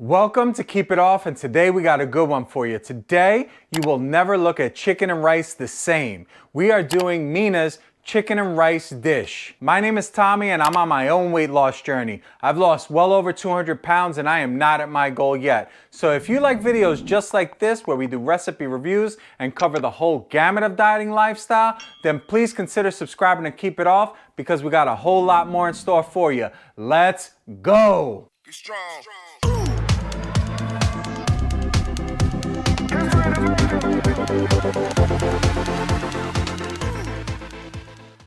Welcome to Keep It Off, and today we got a good one for you. Today, you will never look at chicken and rice the same. We are doing Mina's chicken and rice dish. My name is Tommy and I'm on my own weight loss journey. I've lost well over 200 pounds and I am not at my goal yet. So if you like videos just like this where we do recipe reviews and cover the whole gamut of dieting lifestyle, then please consider subscribing to Keep It Off because we got a whole lot more in store for you. Let's go! Be strong.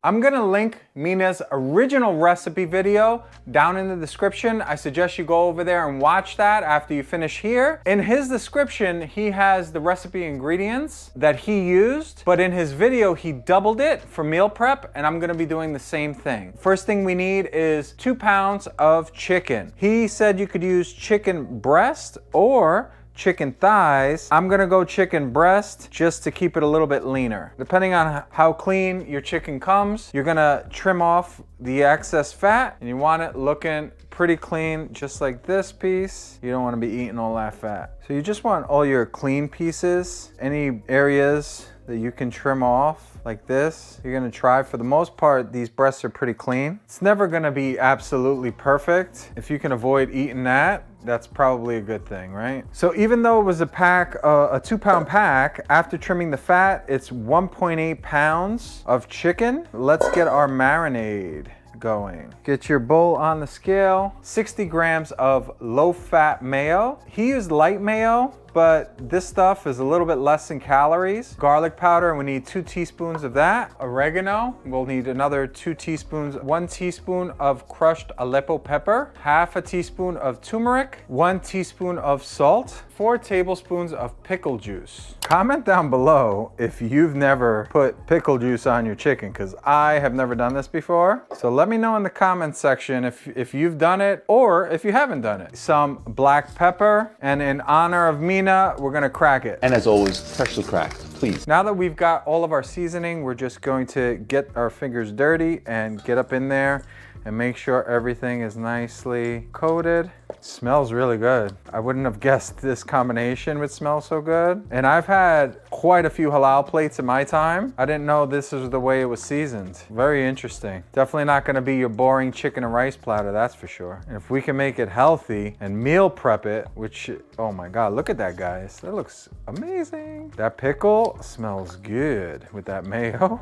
I'm gonna link Mina's original recipe video down in the description. I suggest you go over there and watch that after you finish here. In his description, he has the recipe ingredients that he used, but in his video, he doubled it for meal prep, and I'm gonna be doing the same thing. First thing we need is 2 pounds of chicken. He said you could use chicken breast or chicken thighs. I'm gonna go chicken breast just to keep it a little bit leaner. Depending on how clean your chicken comes, you're gonna trim off the excess fat and you want it looking pretty clean, just like this piece. You don't wanna be eating all that fat. So you just want all your clean pieces, any areas that you can trim off like this. You're gonna try. For the most part, these breasts are pretty clean. It's never gonna be absolutely perfect. If you can avoid eating that, that's probably a good thing, right? So even though it was a pack, a 2 pound pack, after trimming the fat, it's 1.8 pounds of chicken. Let's get our marinade going. Get your bowl on the scale. 60 grams of low-fat mayo. He used Lite Mayo, but this stuff is a little bit less in calories. Garlic powder, and we need 2 teaspoons of that. Oregano, we'll need another 2 teaspoons. 1 teaspoon of crushed Aleppo pepper. Half a teaspoon of turmeric. 1 teaspoon of salt. 4 tablespoons of pickle juice. Comment down below if you've never put pickle juice on your chicken, because I have never done this before. So let me know in the comments section if you've done it or if you haven't done it. Some black pepper, and in honor of Mina, we're gonna crack it. And as always, freshly cracked, please. Now that we've got all of our seasoning, we're just going to get our fingers dirty and get up in there and make sure everything is nicely coated. It smells really good. I wouldn't have guessed this combination would smell so good. And I've had quite a few halal plates in my time. I didn't know this is the way it was seasoned. Very interesting. Definitely not gonna be your boring chicken and rice platter, that's for sure. And if we can make it healthy and meal prep it, which, oh my God, look at that, guys. That looks amazing. That pickle smells good with that mayo.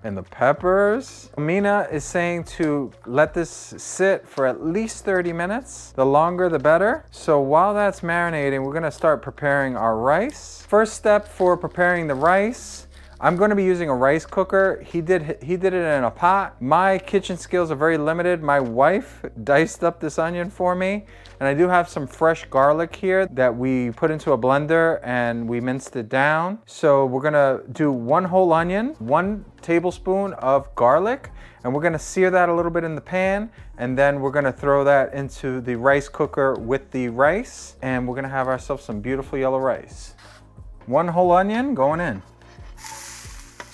And the peppers. Mina is saying to let this sit for at least 30 minutes. The longer, the better. So while that's marinating, we're gonna start preparing our rice. First step for preparing the rice, I'm gonna be using a rice cooker. He did it in a pot. My kitchen skills are very limited. My wife diced up this onion for me. And I do have some fresh garlic here that we put into a blender and we minced it down. So we're gonna do 1 whole onion, 1 tablespoon of garlic, and we're gonna sear that a little bit in the pan, and then we're gonna throw that into the rice cooker with the rice, and we're gonna have ourselves some beautiful yellow rice. 1 whole onion going in.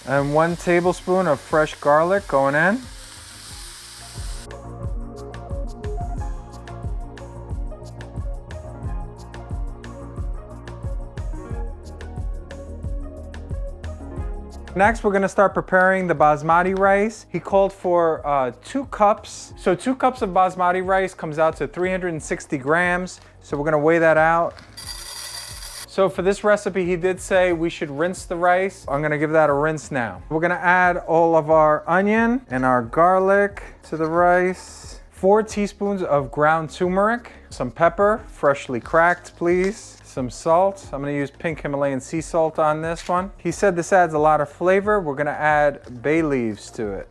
And 1 tablespoon of fresh garlic going in. Next, we're gonna start preparing the basmati rice. He called for 2 cups. So 2 cups of basmati rice comes out to 360 grams. So we're gonna weigh that out. So for this recipe, he did say we should rinse the rice. I'm gonna give that a rinse now. We're gonna add all of our onion and our garlic to the rice. 4 teaspoons of ground turmeric, some pepper, freshly cracked, please. Some salt. I'm gonna use pink Himalayan sea salt on this one. He said this adds a lot of flavor. We're gonna add bay leaves to it.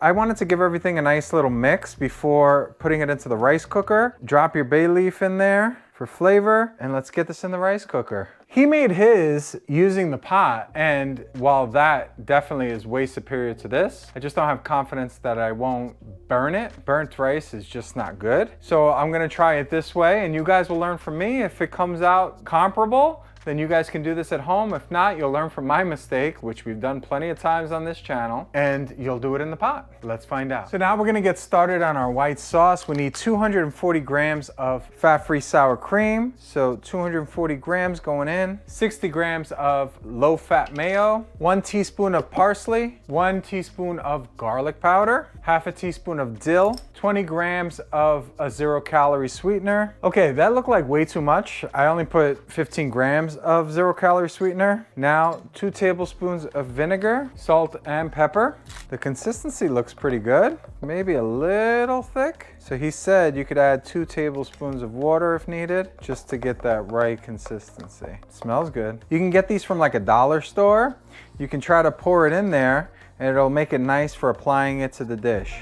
I wanted to give everything a nice little mix before putting it into the rice cooker. Drop your bay leaf in there for flavor, and let's get this in the rice cooker. He made his using the pot, and while that definitely is way superior to this, I just don't have confidence that I won't burn it. Burnt rice is just not good. So I'm gonna try it this way, and you guys will learn from me. If it comes out comparable, then you guys can do this at home. If not, you'll learn from my mistake, which we've done plenty of times on this channel, and you'll do it in the pot. Let's find out. So now we're gonna get started on our white sauce. We need 240 grams of fat-free sour cream. So 240 grams going in. 60 grams of low-fat mayo. 1 teaspoon of parsley. 1 teaspoon of garlic powder. Half a teaspoon of dill. 20 grams of a 0-calorie sweetener. Okay, that looked like way too much. I only put 15 grams of 0-calorie sweetener. Now, 2 tablespoons of vinegar, salt and pepper. The consistency looks pretty good. Maybe a little thick. So he said you could add 2 tablespoons of water if needed, just to get that right consistency. Smells good. You can get these from like a dollar store. You can try to pour it in there and it'll make it nice for applying it to the dish.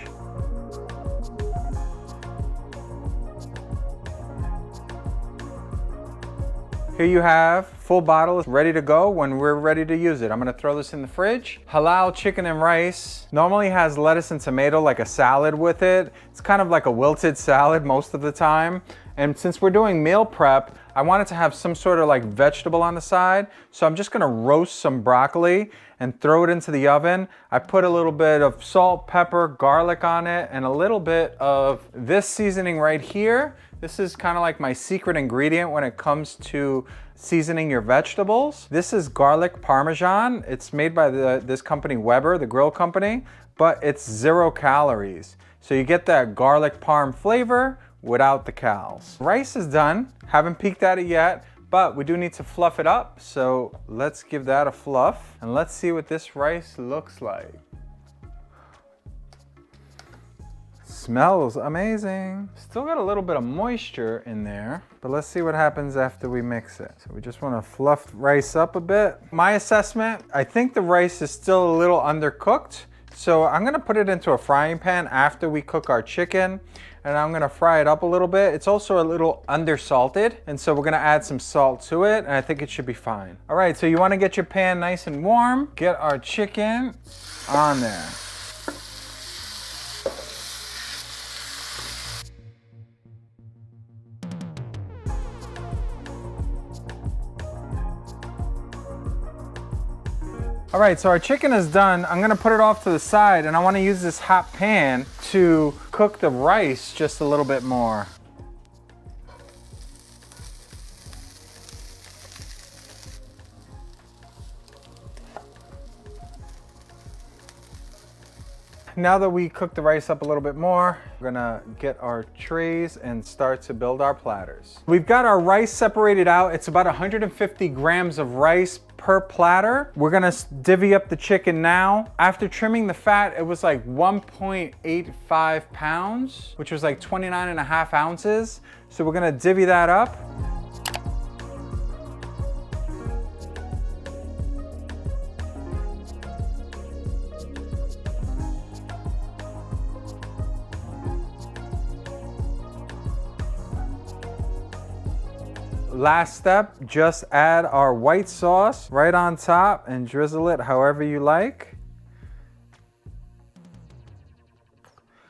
Here you have full bottle ready to go when we're ready to use it. I'm gonna throw this in the fridge. Halal chicken and rice normally has lettuce and tomato, like a salad with it. It's kind of like a wilted salad most of the time. And since we're doing meal prep, I wanted to have some sort of like vegetable on the side. So I'm just gonna roast some broccoli and throw it into the oven. I put a little bit of salt, pepper, garlic on it, and a little bit of this seasoning right here. This is kind of like my secret ingredient when it comes to seasoning your vegetables. This is garlic parmesan. It's made by this company, Weber, the grill company, but it's 0 calories. So you get that garlic parm flavor without the cals. Rice is done. Haven't peeked at it yet, but we do need to fluff it up. So let's give that a fluff and let's see what this rice looks like. Smells amazing. Still got a little bit of moisture in there, but let's see what happens after we mix it. So we just want to fluff rice up a bit. My assessment, I think the rice is still a little undercooked. So I'm gonna put it into a frying pan after we cook our chicken, and I'm gonna fry it up a little bit. It's also a little undersalted, and so we're gonna add some salt to it, and I think it should be fine. All right, so you wanna get your pan nice and warm, get our chicken on there. All right, so our chicken is done. I'm gonna put it off to the side, and I wanna use this hot pan to cook the rice just a little bit more. Now that we cooked the rice up a little bit more, we're gonna get our trays and start to build our platters. We've got our rice separated out. It's about 150 grams of rice per platter. We're gonna divvy up the chicken now. After trimming the fat, it was like 1.85 pounds, which was like 29.5 ounces. So we're gonna divvy that up. Last step, just add our white sauce right on top and drizzle it however you like.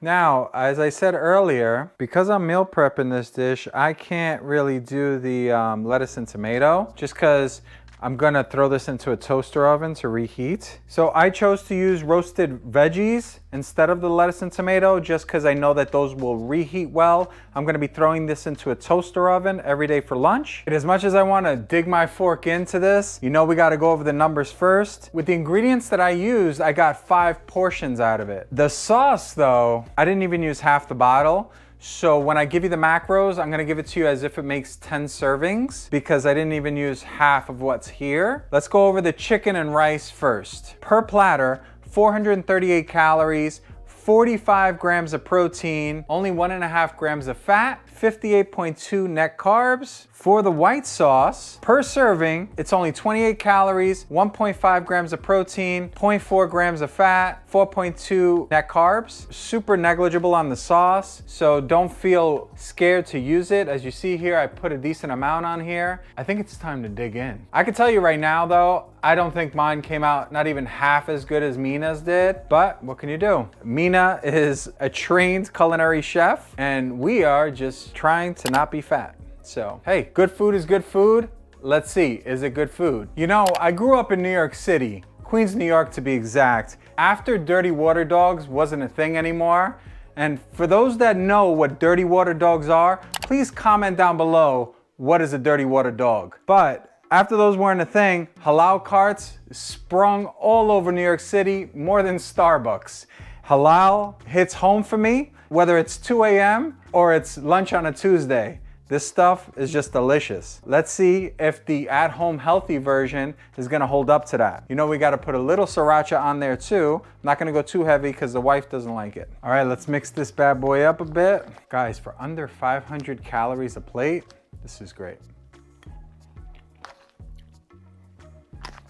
Now, as I said earlier, because I'm meal prepping this dish, I can't really do the lettuce and tomato just because I'm gonna throw this into a toaster oven to reheat. So I chose to use roasted veggies instead of the lettuce and tomato just because I know that those will reheat well. I'm gonna be throwing this into a toaster oven every day for lunch. And as much as I wanna dig my fork into this, you know we gotta go over the numbers first. With the ingredients that I used, I got 5 portions out of it. The sauce though, I didn't even use half the bottle. So when I give you the macros, I'm gonna give it to you as if it makes 10 servings because I didn't even use half of what's here. Let's go over the chicken and rice first. Per platter, 438 calories, 45 grams of protein, only 1.5 grams of fat, 58.2 net carbs. For the white sauce, per serving, it's only 28 calories, 1.5 grams of protein, 0.4 grams of fat, 4.2 net carbs. Super negligible on the sauce, so don't feel scared to use it. As you see here, I put a decent amount on here. I think it's time to dig in. I can tell you right now though, I don't think mine came out not even half as good as Mina's did, but what can you do? Mina is a trained culinary chef, and we are just trying to not be fat. So, hey, good food is good food. Let's see, is it good food? You know, I grew up in New York City, Queens, New York to be exact. After dirty water dogs wasn't a thing anymore, and for those that know what dirty water dogs are, please comment down below, what is a dirty water dog? But after those weren't a thing, halal carts sprung all over New York City, more than Starbucks. Halal hits home for me, whether it's 2 a.m. or it's lunch on a Tuesday. This stuff is just delicious. Let's see if the at-home healthy version is gonna hold up to that. You know, we gotta put a little sriracha on there too. I'm not gonna go too heavy because the wife doesn't like it. All right, let's mix this bad boy up a bit. Guys, for under 500 calories a plate, this is great.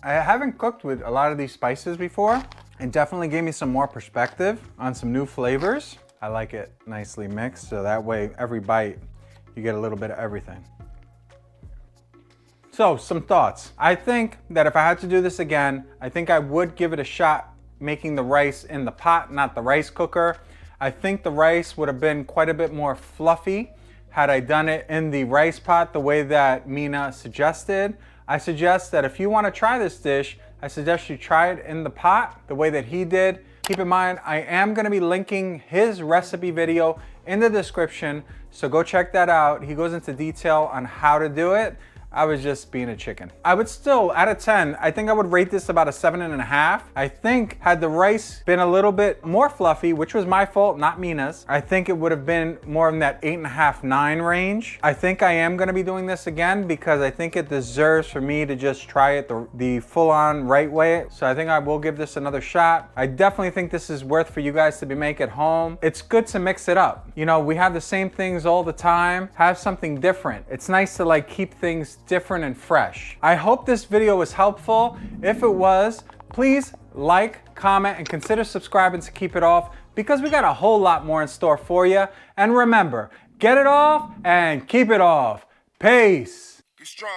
I haven't cooked with a lot of these spices before. It definitely gave me some more perspective on some new flavors. I like it nicely mixed, so that way every bite, you get a little bit of everything. So, some thoughts. I think that if I had to do this again, I think I would give it a shot making the rice in the pot, not the rice cooker. I think the rice would have been quite a bit more fluffy had I done it in the rice pot the way that Mina suggested. I suggest that if you want to try this dish, I suggest you try it in the pot the way that he did. Keep in mind, I am going to be linking his recipe video in the description, so go check that out. He goes into detail on how to do it. I was just being a chicken. I would still, out of 10, I think I would rate this about a 7.5. I think had the rice been a little bit more fluffy, which was my fault, not Mina's, I think it would have been more in that 8.5, 9 range. I think I am gonna be doing this again because I think it deserves for me to just try it the full-on right way. So I think I will give this another shot. I definitely think this is worth for you guys to make at home. It's good to mix it up. You know, we have the same things all the time. Have something different. It's nice to like keep things different and fresh. I hope this video was helpful. If it was, please like, comment, and consider subscribing to keep it off because we got a whole lot more in store for you. And remember, get it off and keep it off. Peace. Be strong.